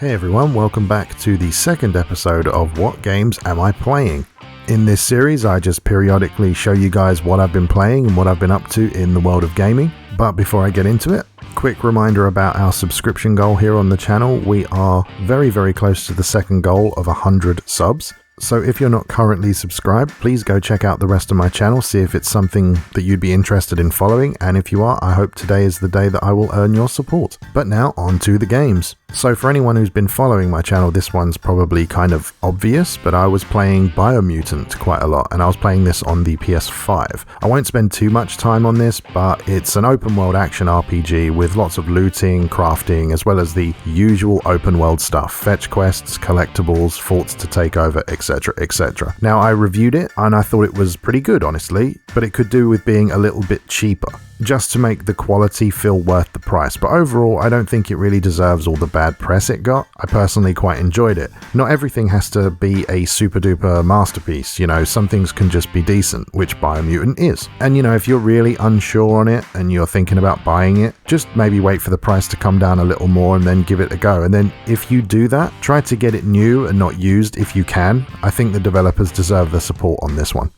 Hey everyone, welcome back to the second episode of What Games Am I Playing? In this series, I just periodically show you guys what I've been playing and what I've been up to in the world of gaming. But before I get into it, quick reminder about our subscription goal here on the channel. We are very, very close to the second goal of 100 subs. So if you're not currently subscribed, please go check out the rest of my channel, see if it's something that you'd be interested in following, and if you are, I hope today is the day that I will earn your support. But now on to the games. So for anyone who's been following my channel, this one's probably kind of obvious, but I was playing Biomutant quite a lot, and I was playing this on the PS5. I won't spend too much time on this, but it's an open world action RPG with lots of looting, crafting, as well as the usual open world stuff, fetch quests, collectibles, forts to take over, etc, etc. Now I reviewed it and I thought it was pretty good, honestly, but it could do with being a little bit cheaper, just to make the quality feel worth the price. But overall, I don't think it really deserves all the bad press it got. I personally quite enjoyed it. Not everything has to be a super duper masterpiece, some things can just be decent, which Biomutant is. And if you're really unsure on it and you're thinking about buying it, just maybe wait for the price to come down a little more and then give it a go. And then if you do that, try to get it new and not used if you can. I think the developers deserve the support on this one.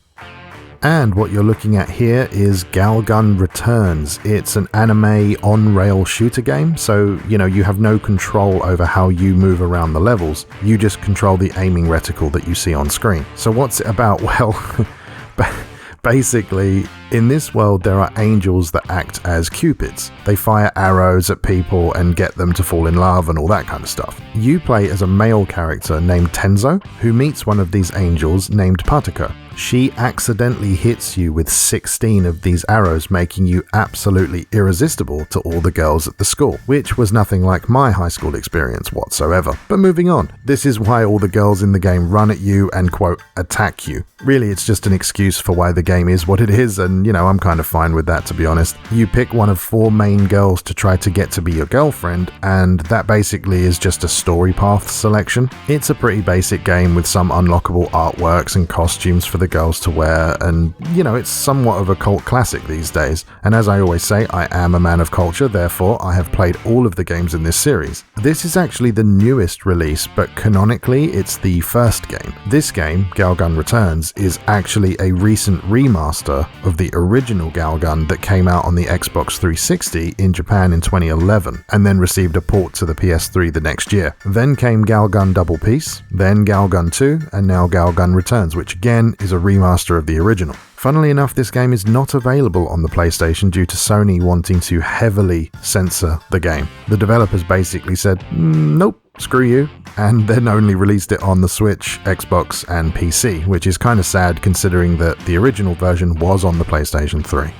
And what you're looking at here is Galgun Returns. It's an anime on-rail shooter game, so you have no control over how you move around the levels. You just control the aiming reticle that you see on screen. So what's it about? Well, basically, in this world there are angels that act as cupids. They fire arrows at people and get them to fall in love and all that kind of stuff. You play as a male character named Tenzo, who meets one of these angels named Pataka. She accidentally hits you with 16 of these arrows, making you absolutely irresistible to all the girls at the school, which was nothing like my high school experience whatsoever. But moving on, this is why all the girls in the game run at you and, quote, attack you. Really, it's just an excuse for why the game is what it is, and I'm kind of fine with that, to be honest. You pick one of 4 main girls to try to get to be your girlfriend, and that basically is just a story path selection. It's a pretty basic game with some unlockable artworks and costumes for the girls to wear, and it's somewhat of a cult classic these days. And as I always say, I am a man of culture, therefore I have played all of the games in this series. This is actually the newest release, but canonically it's the first game. This game, Galgun Returns, is actually a recent remaster of the original Galgun that came out on the Xbox 360 in Japan in 2011, and then received a port to the PS3 the next year. Then came Galgun Double Peace, then Galgun 2, and now Galgun Returns, which again is a remaster of the original. Funnily enough, this game is not available on the PlayStation due to Sony wanting to heavily censor the game. The developers basically said, nope, screw you, and then only released it on the Switch, Xbox, and PC, which is kind of sad considering that the original version was on the PlayStation 3.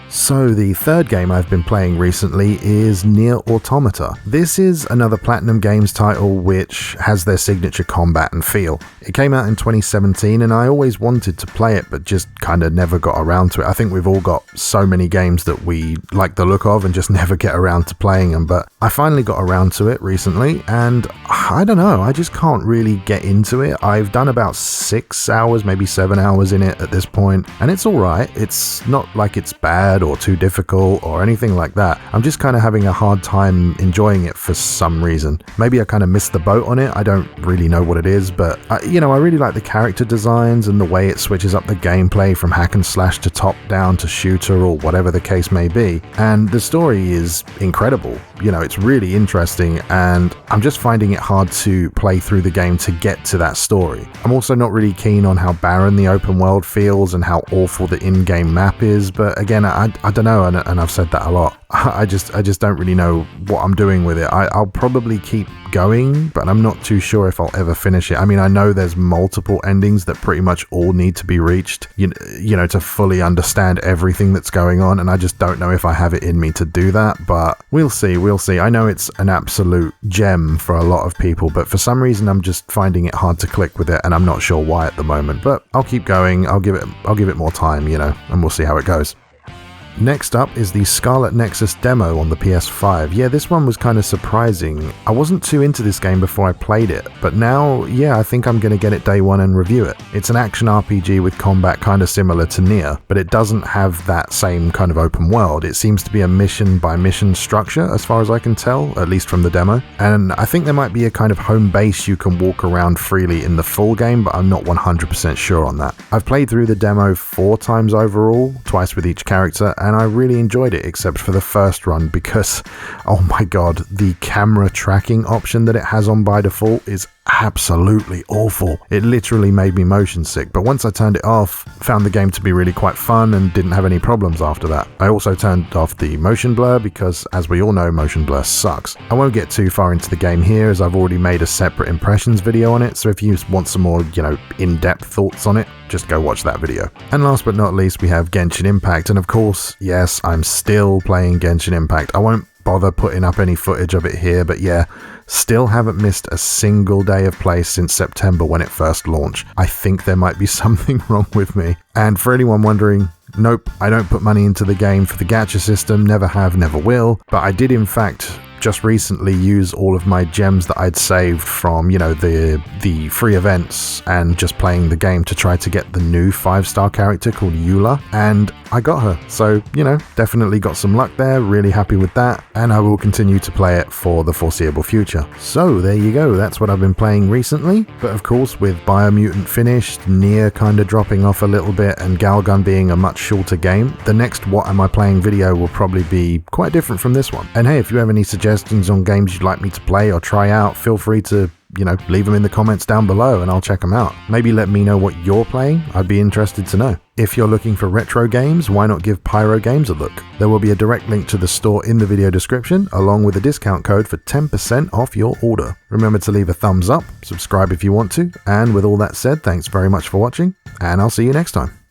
So the third game I've been playing recently is Nier Automata. This is another Platinum Games title which has their signature combat and feel. It came out in 2017 and I always wanted to play it but just kind of never got around to it. I think we've all got so many games that we like the look of and just never get around to playing them, but I finally got around to it recently and I don't know, I just can't really get into it. I've done about 6 hours, maybe 7 hours in it at this point, and it's alright. It's not like it's bad or too difficult or anything like that. I'm just kind of having a hard time enjoying it for some reason. Maybe I kind of missed the boat on it. I don't really know what it is, but I really like the character designs and the way it switches up the gameplay from hack and slash to top down to shooter or whatever the case may be. And the story is incredible. It's really interesting, and I'm just finding it hard to play through the game to get to that story. I'm also not really keen on how barren the open world feels and how awful the in-game map is, but again, I don't know, and I've said that a lot. I just don't really know what I'm doing with it. I'll probably keep going, but I'm not too sure if I'll ever finish it. I mean, I know there's multiple endings that pretty much all need to be reached, to fully understand everything that's going on, and I just don't know if I have it in me to do that, but we'll see. I know it's an absolute gem for a lot of people, but for some reason I'm just finding it hard to click with it, and I'm not sure why at the moment, but I'll keep going. I'll give it more time, and we'll see how it goes. Next up is the Scarlet Nexus demo on the PS5. Yeah, this one was kind of surprising. I wasn't too into this game before I played it, but now, yeah, I think I'm going to get it day one and review it. It's an action RPG with combat kind of similar to Nier, but it doesn't have that same kind of open world. It seems to be a mission by mission structure as far as I can tell, at least from the demo. And I think there might be a kind of home base you can walk around freely in the full game, but I'm not 100% sure on that. I've played through the demo 4 times overall, twice with each character, and I really enjoyed it except for the first run because, oh my god, the camera tracking option that it has on by default is absolutely awful. It literally made me motion sick, but once I turned it off, found the game to be really quite fun and didn't have any problems after that. I also turned off the motion blur because, as we all know, motion blur sucks. I won't get too far into the game here as I've already made a separate impressions video on it, so if you want some more, in-depth thoughts on it, just go watch that video. And last but not least, we have Genshin Impact, and of course, yes, I'm still playing Genshin Impact. I won't bother putting up any footage of it here, but yeah, still haven't missed a single day of play since September when it first launched. I think there might be something wrong with me. And for anyone wondering, nope, I don't put money into the game for the gacha system, never have, never will, but I did in fact just recently use all of my gems that I'd saved from, the free events and just playing the game to try to get the new 5-star character called Eula, and I got her. So, definitely got some luck there, really happy with that, and I will continue to play it for the foreseeable future. So there you go, that's what I've been playing recently, but of course with Biomutant finished, Nier kind of dropping off a little bit, and Galgun being a much shorter game, the next What Am I Playing video will probably be quite different from this one. And hey, if you have any suggestions on games you'd like me to play or try out, feel free to, leave them in the comments down below and I'll check them out. Maybe let me know what you're playing, I'd be interested to know. If you're looking for retro games, why not give Pyro Games a look? There will be a direct link to the store in the video description, along with a discount code for 10% off your order. Remember to leave a thumbs up, subscribe if you want to, and with all that said, thanks very much for watching, and I'll see you next time.